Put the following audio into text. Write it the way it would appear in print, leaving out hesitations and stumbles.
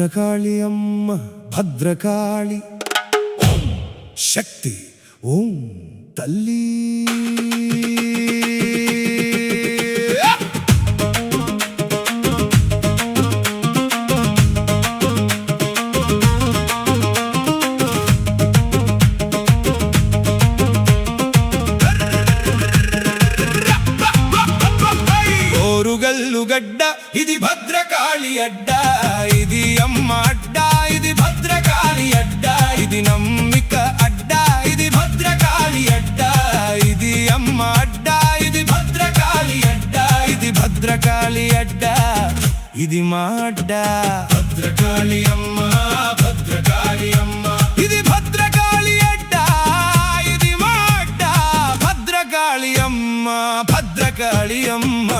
భద్రకాళి అమ్మ భద్రకాళి శక్తి ఓం తల్లి గడ్డ ఇది భద్రకాళి అడ్డ ఇది అమ్మ అడ్డ ఇది భద్రకాళి అడ్డ ఇది నమ్మిక అడ్డ ఇది భద్రకాళి అడ్డ ఇది అమ్మ అడ్డ ఇది భద్రకాళి అడ్డ ఇది భద్రకాళి అడ్డ ఇది మా అడ్డ భద్రకాళి అమ్మ భద్రకాళి అమ్మ ఇది భద్రకాళి అడ్డ ఇది మా అడ్డ భద్రకాళి అమ్మ భద్రకాళి అమ్మ